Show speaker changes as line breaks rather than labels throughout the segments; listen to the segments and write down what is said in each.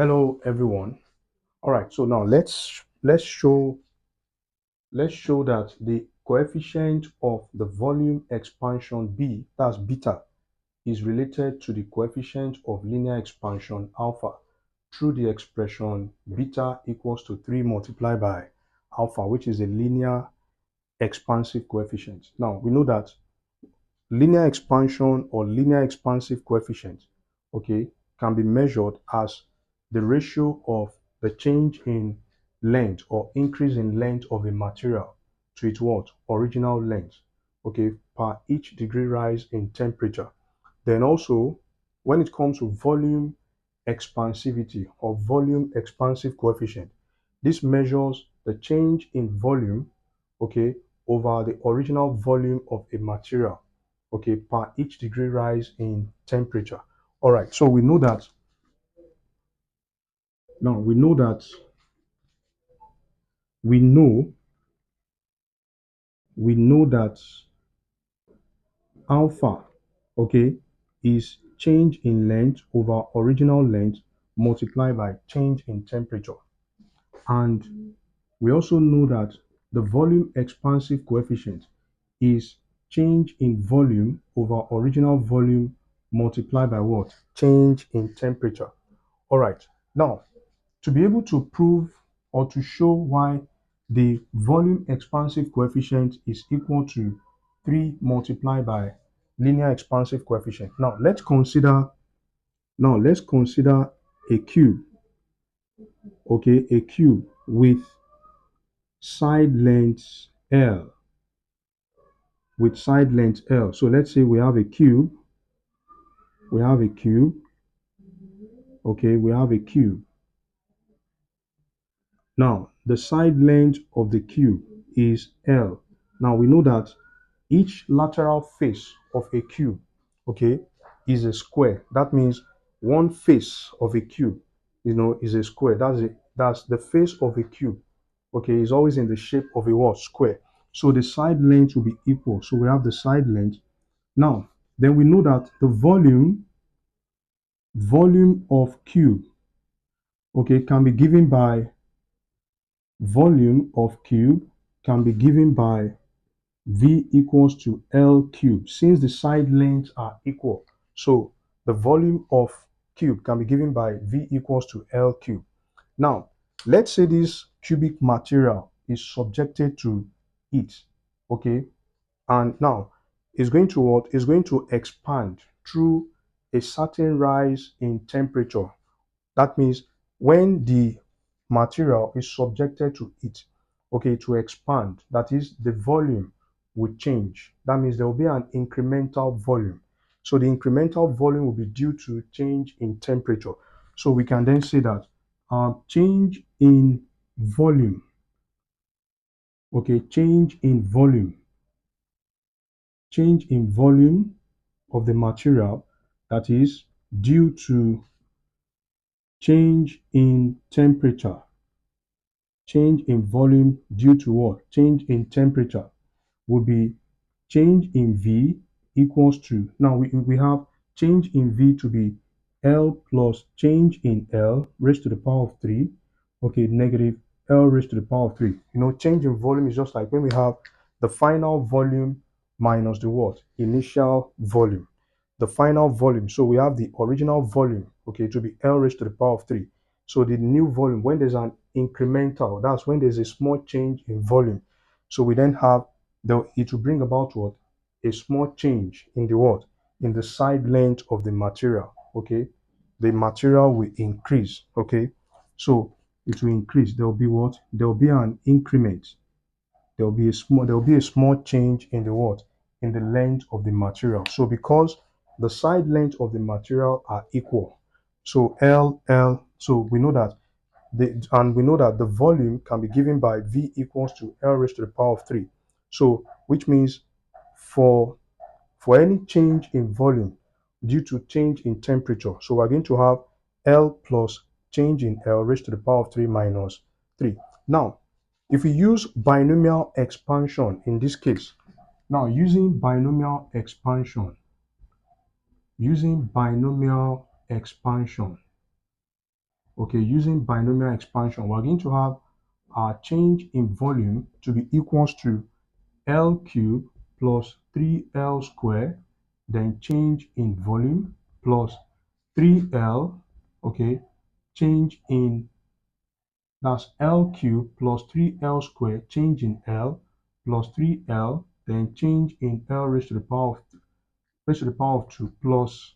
Hello everyone. All right, so now let's show that the coefficient of the volume expansion b, that's beta, is related to the coefficient of linear expansion alpha through the expression beta equals to 3 multiplied by alpha, which is a linear expansive coefficient. Now we know that linear expansion or linear expansive coefficient, okay, can be measured as the ratio of the change in length or increase in length of a material to its what? Original length, okay, per each degree rise in temperature. Then also, when it comes to volume expansivity or volume expansive coefficient, this measures the change in volume, okay, over the original volume of a material, okay, per each degree rise in temperature. All right, so we know that now we know that alpha, okay, is change in length over original length multiplied by change in temperature. And we also know that the volume expansive coefficient is change in volume over original volume multiplied by what? Change in temperature. All right. Now, to be able to prove or to show why the volume expansive coefficient is equal to 3 multiplied by linear expansive coefficient. Now let's consider a cube, okay, a cube with side length L, So let's say we have a cube, okay, we have a cube. Now, the side length of the cube is L. Now, we know that each lateral face of a cube, okay, is a square. That means one face of a cube, is a square. That's the face of a cube, okay, is always in the shape of a what? Square. So the side length will be equal. So we have the side length. Now, then we know that the volume of cube, okay, can be given by volume of cube can be given by V equals to L cube, since the side lengths are equal. So the volume of cube can be given by V equals to L cube. Now, let's say this cubic material is subjected to heat, okay, and now it's going to what? It's going to expand through a certain rise in temperature. That means when the material is subjected to heat, okay, to expand, that is, the volume will change. That means there will be an incremental volume. So the incremental volume will be due to change in temperature. So we can then say that change in volume, okay, change in volume of the material, that is due to change in temperature. Change in volume due to what? Change in temperature will be change in V equals to, now we have change in V to be L plus change in L raised to the power of 3, okay, negative L raised to the power of 3. Change in volume is just like when we have the final volume minus the what? Initial volume. The final volume. So we have the original volume, okay, to be L raised to the power of 3. So the new volume, when there's an incremental, that's when there's a small change in volume. So we then have it will bring about what? A small change in the what? In the side length of the material, okay? The material will increase, okay? So it will increase. There will be what? There will be an increment. There will be a small change in the what? In the length of the material. So because the side length of the material are equal, so L, so we know that the volume can be given by V equals to L raised to the power of 3. So which means for any change in volume due to change in temperature, so we're going to have L plus change in L raised to the power of 3 minus 3. Now, if we use binomial expansion in this case, now using binomial expansion, okay, using binomial expansion, we're going to have our change in volume to be equals to L cube plus 3L square, then change in volume plus 3L, okay, change in, that's L cube plus 3L square, change in L plus 3L, then change in L raised to the power of 2 plus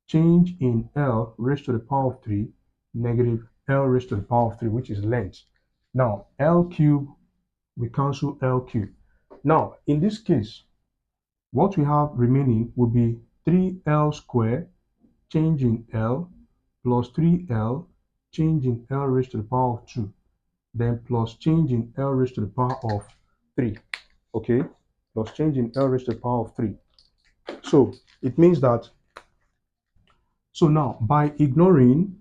change in L raised to the power of 3 negative L raised to the power of 3, which is length. Now, L cube, we cancel L cube. Now, in this case, what we have remaining will be 3L square change in L plus 3L change in L raised to the power of 2, then plus change in L raised to the power of 3, okay? Plus change in L raised to the power of 3. So it means that, so now by ignoring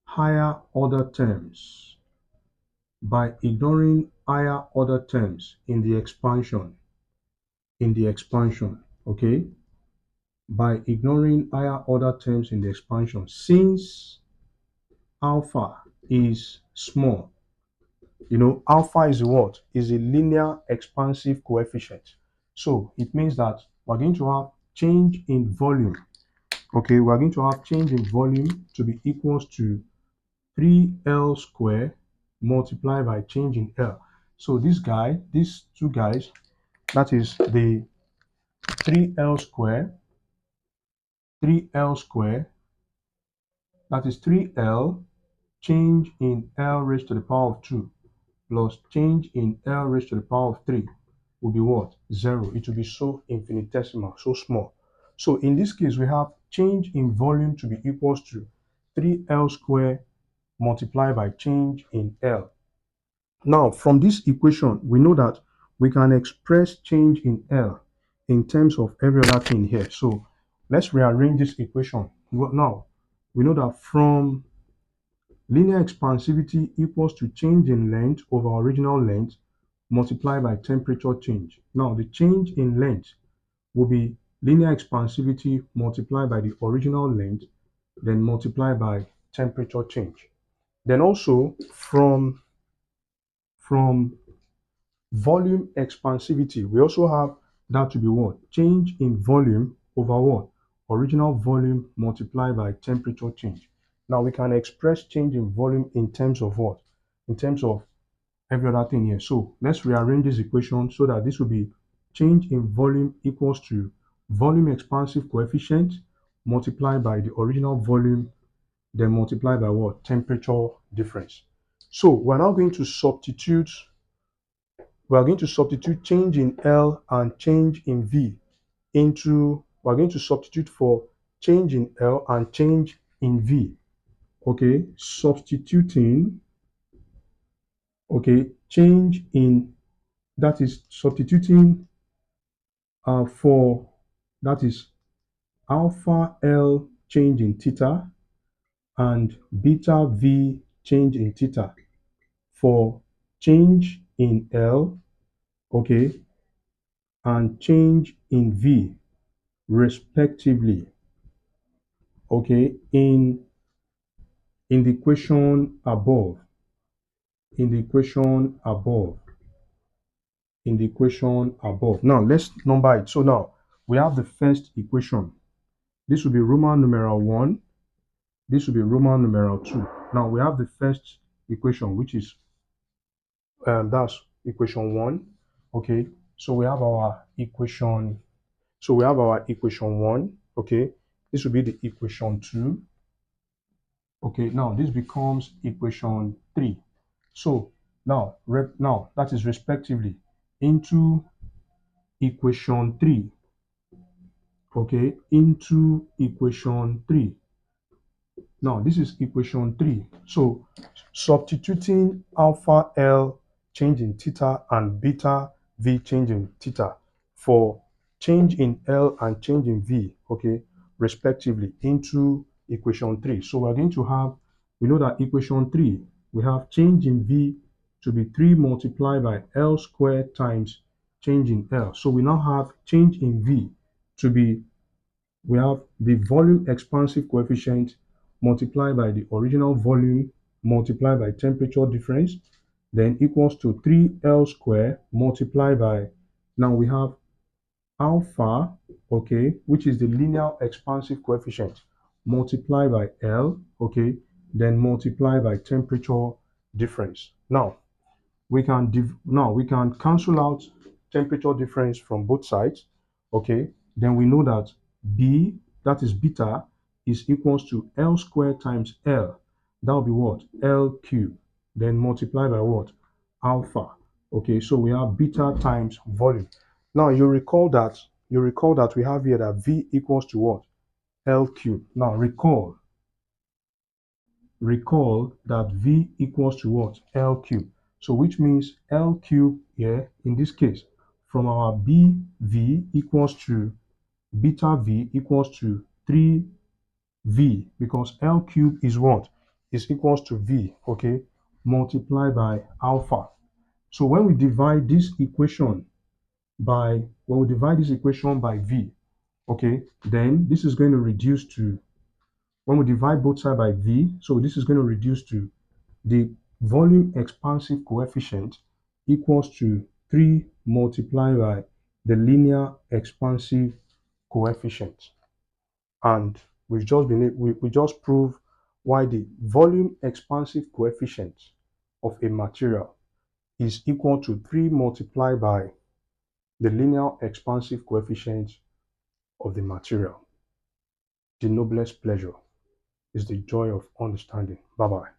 higher order terms, in the expansion, okay? By ignoring higher order terms in the expansion, since alpha is small, alpha is what? Is a linear expansive coefficient. So it means that we're going to have change in volume. Okay, we're going to have change in volume to be equals to 3L square multiplied by change in L. So these two guys, that is the 3L square, 3L square, that is 3L change in L raised to the power of 2 plus change in L raised to the power of 3 will be what? 0. It will be so infinitesimal, so small. So in this case, we have change in volume to be equals to 3L square multiplied by change in L. Now, from this equation, we know that we can express change in L in terms of every other thing here. So let's rearrange this equation. Now, we know that from linear expansivity equals to change in length over original length multiplied by temperature change. Now, the change in length will be linear expansivity multiplied by the original length, then multiplied by temperature change. Then also from volume expansivity, we also have that to be what? Change in volume over what? Original volume multiplied by temperature change. Now we can express change in volume in terms of what? In terms of every other thing here. So let's rearrange this equation so that this will be change in volume equals to volume expansive coefficient multiplied by the original volume, then multiplied by what? Temperature difference. So we are going to substitute change in L and change in V into, we're going to substitute for change in L and change in V. Okay, substituting, okay, change in, that is substituting for, that is alpha L change in theta and beta V change in theta for change in L, okay, and change in V respectively, okay, in the equation above, in the equation above, in the equation above. Now let's number it. So now we have the first equation. This will be Roman numeral 1. This will be Roman numeral 2. Now we have the first equation, which is that's equation 1. Okay, so we have our equation. So we have our equation 1. Okay, this will be the equation 2. Okay, now this becomes equation 3. So now that is respectively into equation 3. Okay, into equation 3. Now this is equation 3. So substituting alpha L change in theta and beta V change in theta for change in L and change in V, okay, respectively into equation 3. So we're going to have, we know that equation 3, we have change in V to be 3 multiplied by L squared times change in L. So we now have change in V to be we have the volume expansive coefficient multiplied by the original volume multiplied by temperature difference, then equals to 3L square multiplied by, now we have alpha, okay, which is the linear expansive coefficient, multiplied by L, okay, then multiply by temperature difference. Now we can cancel out temperature difference from both sides, okay. Then we know that B, that is beta, is equals to L squared times L. That will be what? L cube. Then multiply by what? Alpha. Okay, so we have beta times volume. Now you recall that we have here that V equals to what? L cube. Now recall that V equals to what? L cube. So which means L cube here in this case from our BV equals to beta V equals to 3V, because L cube is what? Is equals to V, okay, multiplied by alpha. So when we divide this equation by V, okay, then this is going to reduce to, when we divide both sides by V, so this is going to reduce to the volume expansive coefficient equals to 3 multiplied by the linear expansive coefficient. And we just proved why the volume expansive coefficient of a material is equal to 3 multiplied by the linear expansive coefficient of the material. The noblest pleasure is the joy of understanding. Bye bye.